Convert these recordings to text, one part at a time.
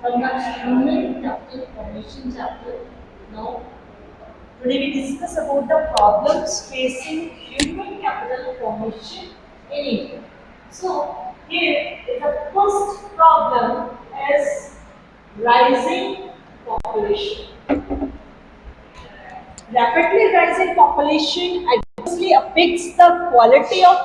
from the human capital formation chapter. Now, today we discuss about the problems facing human capital formation in India. So, here is the first problem is rising population. Rapidly rising population adversely affects the quality of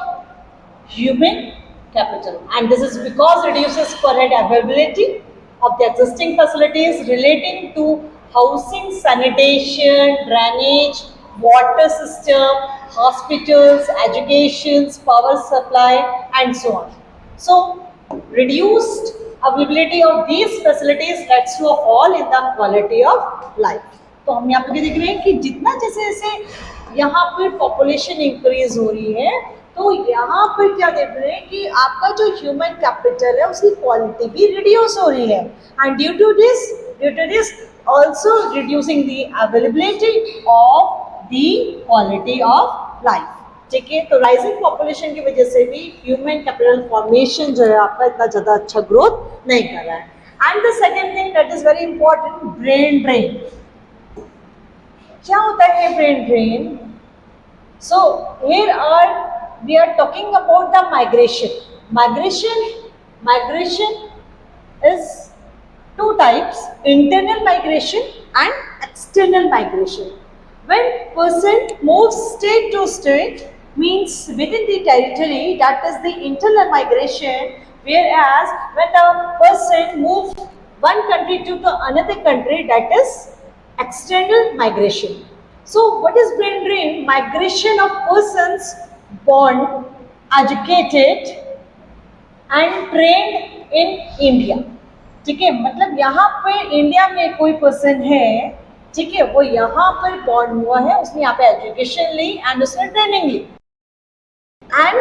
human capital, and this is because reduces current availability of the existing facilities relating to housing, sanitation, drainage, water system, hospitals, education, power supply, and so on. So reduced availability of these facilities leads to a fall in the quality of life. तो हम यहाँ पे देख रहे हैं कि जितना जैसे जैसे यहाँ पर पॉपुलेशन इंक्रीज हो रही है, तो यहाँ पर क्या देख रहे हैं कि आपका जो ह्यूमन कैपिटल है उसकी क्वालिटी भी रिड्यूस हो रही है, and due to this also reducing the availability of the quality of life. ठीक है, तो राइजिंग पॉपुलेशन की वजह से भी ह्यूमन कैपिटल फॉर्मेशन जो है आपका इतना ज़्यादा अच्छा ग्रोथ नहीं कर रहा है. And the second thing that is very important, brain drain. क्या होता है brain drain? So here are we are talking about the migration is two types: internal migration and external migration. When person moves state to state, means within the territory, that is the internal migration, whereas when the person moves one country to the another country, that is external migration. So what is brain drain? Migration of persons born, educated and trained in India. ठीक है, मतलब यहाँ पर India में कोई person है, ठीक है, वो यहाँ पर बॉर्न हुआ है, उसने यहाँ पे एजुकेशन ली एंड उसने ट्रेनिंग ली. And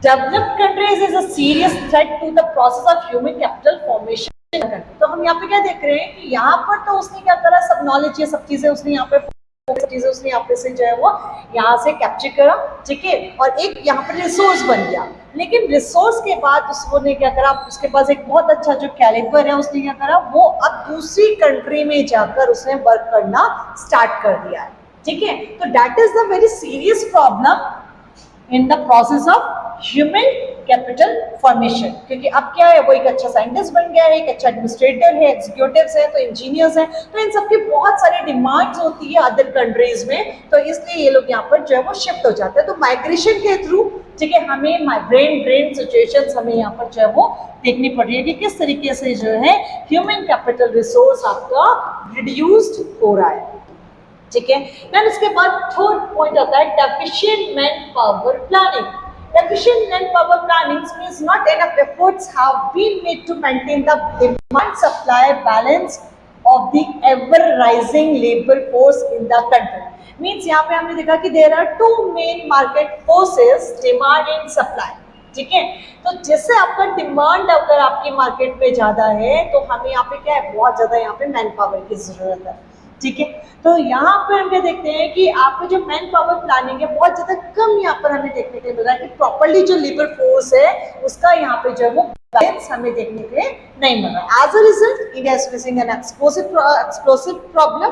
developed countries is a serious threat to the process of human capital formation. तो हम यहाँ पे क्या देख रहे हैं कि यहाँ पर तो उसने क्या करा, सब नॉलेज ये सब चीजें उसने यहाँ पे चीजें उसने यहाँ पे से जो है वो यहाँ से कैप्चर करा. ठीक है, और एक यहाँ पर रिसोर्स बन गया. लेकिन रिसोर्स के बाद उसने क्या करा, उसके पास एक बहुत अच्छा जो कैलिबर है, उसने क्या करा, वो अब दूसरी कंट्री में जाकर उसने वर्क करना स्टार्ट कर दिया है. ठीक है, तो that is the very serious problem in the process of human capital formation. क्योंकि अब क्या है, वो एक अच्छा साइंटिस्ट बन गया है, एक अच्छा एडमिनिस्ट्रेटर है, एग्जीक्यूटिव्स है, तो इंजीनियर्स हैं, तो इन सबकी बहुत सारी डिमांड्स होती है अदर कंट्रीज में, तो इसलिए ये लोग यहाँ पर जो है वो शिफ्ट हो जाते हैं. तो माइग्रेशन के थ्रू, ठीक है, हमें ब्रेन ड्रेन सिचुएशंस हमें यहाँ पर जो है वो देखनी पड़ रही है कि किस तरीके से जो है ह्यूमन कैपिटल रिसोर्स आपका रिड्यूस्ड हो रहा है. ठीक है, देन इसके बाद थर्ड पॉइंट आता है deficient man power planning. Deficient manpower planning means not enough efforts have been made to maintain the demand-supply balance of the ever-rising labor force in the country. Means यहाँ पे हमने देखा कि there are two main market forces, demand and supply. ठीक है, तो जैसे आपका डिमांड अगर आपकी मार्केट में ज़्यादा है, तो हमें यहाँ पे क्या है, बहुत ज़्यादा यहाँ पे मैन पावर की ज़रूरत है. ठीक है, तो यहाँ पर हम क्या देखते हैं कि आपका जो मैन पावर प्लानिंग है बहुत ज़्यादा कम यहाँ पर हमें देखने के लिए मिल रहा है कि प्रॉपर्ली जो लेबर फोर्स है उसका यहाँ पे जो है वो बैलेंस हमें देखने के लिए नहीं मिल रहा. As a result India is facing an explosive problem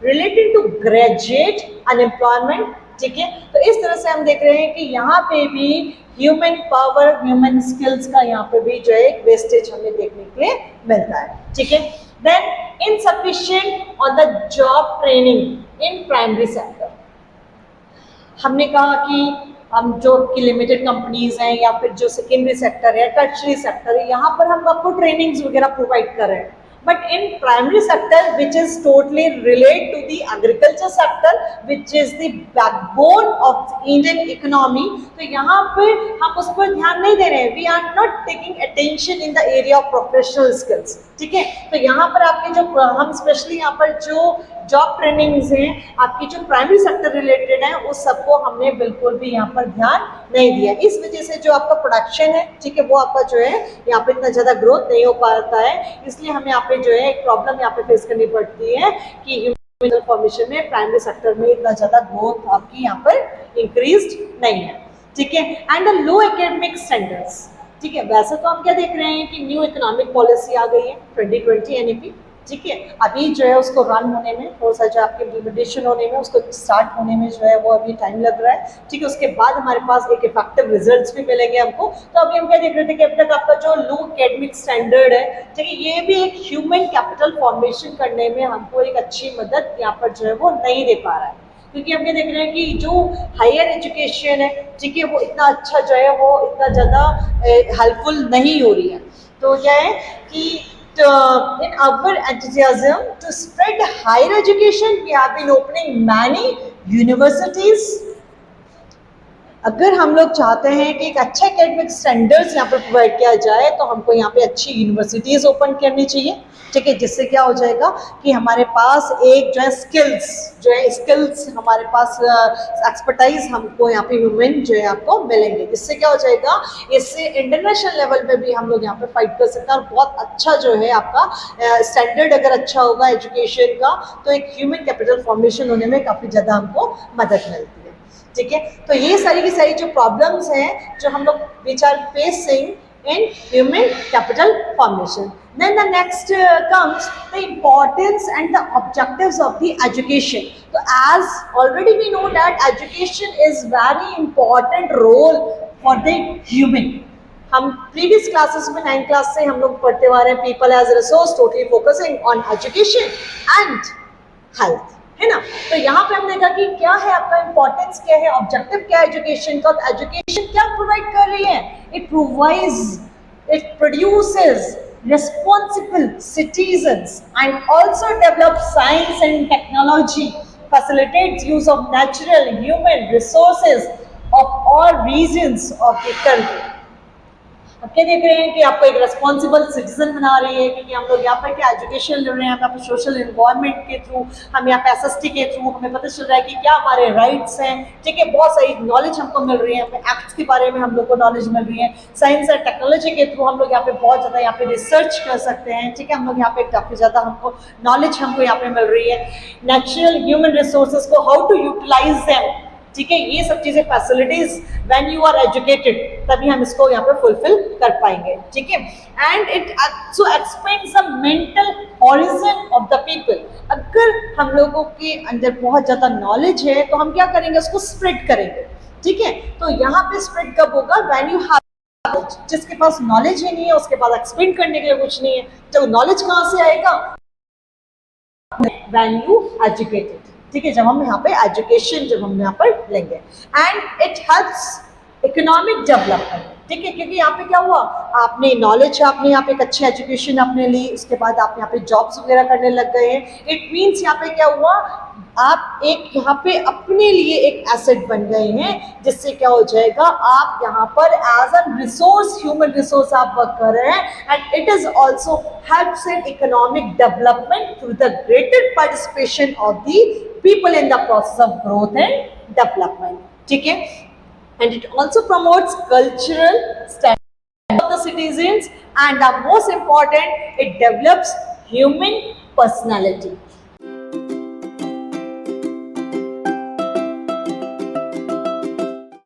related to graduate unemployment. ठीक है, तो इस तरह से हम देख रहे हैं कि यहाँ पे भी ह्यूमन पावर, ह्यूमन स्किल्स का यहाँ पे भी जो है एक वेस्टेज हमें देखने के लिए मिलता है. ठीक है, then insufficient on the job training in primary sector. हमने कहा कि हम जो कि लिमिटेड कंपनीज हैं या फिर जो सेकेंडरी सेक्टर है, टर्शरी सेक्टर है, यहाँ पर हम आपको ट्रेनिंग्स वगैरह प्रोवाइड कर रहे हैं. But in primary sector, which is totally related to the agriculture sector, which is the backbone of Indian economy, तो यहाँ पर हम उस पर ध्यान नहीं दे रहे हैं. We are not taking attention in the area of professional skills. ठीक है, तो यहाँ पर आपके जो हम स्पेशली यहाँ पर जो जॉब ट्रेनिंग्स हैं आपकी जो प्राइमरी सेक्टर रिलेटेड है, उस सबको हमने बिल्कुल भी यहाँ पर ध्यान नहीं दिया. इस वजह से जो आपका प्रोडक्शन है, ठीक है, वो आपका जो है यहाँ पे इतना ज़्यादा ग्रोथ नहीं हो पाता है. इसलिए हमें यहाँ पे जो है एक प्रॉब्लम यहाँ पे फेस करनी पड़ती है कि ह्यूमन फॉर्मेशन में प्राइमरी सेक्टर में इतना ज़्यादा ग्रोथ आपकी यहाँ पर इंक्रीज नहीं है. ठीक है, एंड लो एकेडमिक स्टैंडर्ड्स. ठीक है। वैसे तो हम क्या देख रहे हैं कि न्यू इकोनॉमिक पॉलिसी आ गई है 2020 NEP, ठीक है। अभी जो है उसको रन होने में थोड़ा सा जो आपके इम्प्लीमेंटेशन होने में उसको स्टार्ट होने में जो है वो अभी टाइम लग रहा है, ठीक है। उसके बाद हमारे पास एक इफेक्टिव रिजल्ट्स भी मिलेंगे हमको। तो अभी हम क्या देख रहे थे कि अब तक आपका जो लो एकेडमिक स्टैंडर्ड है, ठीक है, ये भी एक ह्यूमन कैपिटल फॉर्मेशन करने में हमको एक अच्छी मदद यहाँ पर जो है वो नहीं दे पा रहा है, क्योंकि हम ये देख रहे हैं कि जो हायर एजुकेशन है, ठीक है, वो इतना अच्छा जो है वो इतना ज़्यादा हेल्पफुल नहीं हो रही है। तो क्या है कि in our enthusiasm to spread higher education, we have been opening many universities. अगर हम लोग चाहते हैं कि एक अच्छा एकेडमिक स्टैंडर्ड्स यहाँ पर प्रोवाइड किया जाए तो हमको यहाँ पे अच्छी यूनिवर्सिटीज़ ओपन करनी चाहिए, ठीक है, जिससे क्या हो जाएगा कि हमारे पास एक जो है स्किल्स हमारे पास एक्सपर्टाइज हमको यहाँ पे ह्यूमन जो है आपको मिलेंगे, जिससे क्या हो जाएगा, इससे इंटरनेशनल लेवल पे भी हम लोग यहाँ पे फाइट कर सकते हैं। और बहुत अच्छा जो है आपका स्टैंडर्ड अगर अच्छा होगा एजुकेशन का तो एक ह्यूमन कैपिटल फॉर्मेशन होने में काफ़ी ज़्यादा हमको मदद मिलती है, ठीक है। तो ये सारी की सारी जो प्रॉब्लम्स हैं जो हम लोग which are facing in human capital formation. Then the next comes the importance and the objectives of the education. So as already we know that education is very important role for the human. हम previous classes में 9th class से हम लोग पढ़ते आ रहे हैं people as a resource totally focusing on education and health, है ना। तो यहाँ पे हमने देखा कि क्या है आपका इंपॉर्टेंस, क्या है ऑब्जेक्टिव, क्या है एजुकेशन का। तो एजुकेशन क्या प्रोवाइड कर रही है, it produces responsible citizens and also develop science and technology, facilitates use of natural human resources of all regions of the country. अब क्या देख रहे हैं कि आपको एक रिस्पॉन्सिबल सिटीजन बना रही है, क्योंकि हम लोग यहाँ पर क्या एजुकेशन ले रहे हैं, यहाँ पे सोशल इन्वायरमेंट के थ्रू, हम यहाँ पे SST के थ्रू हमें पता चल रहा है कि क्या हमारे राइट्स हैं, ठीक है। बहुत सारी नॉलेज हमको मिल रही है, हमें एक्ट्स के बारे में हम लोग को नॉलेज मिल रही है। साइंस एंड टेक्नोलॉजी के थ्रू हम लोग यहाँ पे बहुत ज़्यादा यहाँ पे रिसर्च कर सकते हैं, ठीक है। हम लोग यहाँ पे काफ़ी ज़्यादा हमको नॉलेज हमको यहाँ पे मिल रही है। नेचुरल ह्यूमन रिसोर्सेज को हाउ टू यूटिलाइज देम, ठीक है, ये सब चीजें facilities when you are educated तभी हम इसको यहाँ पे फुलफिल कर पाएंगे, ठीक है। And it so expends the mental horizon of the people. अगर हम लोगों के अंदर बहुत ज्यादा नॉलेज है तो हम क्या करेंगे, उसको स्प्रेड करेंगे, ठीक है। तो यहाँ पे स्प्रेड कब होगा, व्हेन यू हैव, जिसके पास नॉलेज ही नहीं है उसके पास एक्सपेंड करने के लिए कुछ नहीं है, तो नॉलेज कहाँ से आएगा, व्हेन यू एजुकेटेड, ठीक है, जब हम यहाँ पे एजुकेशन जब हम यहाँ पर लेंगे। And it helps economic development, ठीक है, क्योंकि यहाँ पे क्या हुआ, आपने नॉलेज, आपने यहाँ पे एक अच्छी एजुकेशन आपने ली, उसके बाद आप यहाँ पे जॉब्स वगैरह करने लग गए हैं। इट मीन्स यहाँ पे क्या हुआ, आप एक यहाँ पे अपने लिए एक एसेट बन गए हैं, जिससे क्या हो जाएगा, आप यहाँ पर as a resource, human resource आप वर्क कर रहे हैं। And it is also helps in economic development through the greater participation of the people in the process of growth and development, ठीक है। And it also promotes cultural standards of the citizens, and the most important, it develops human personality,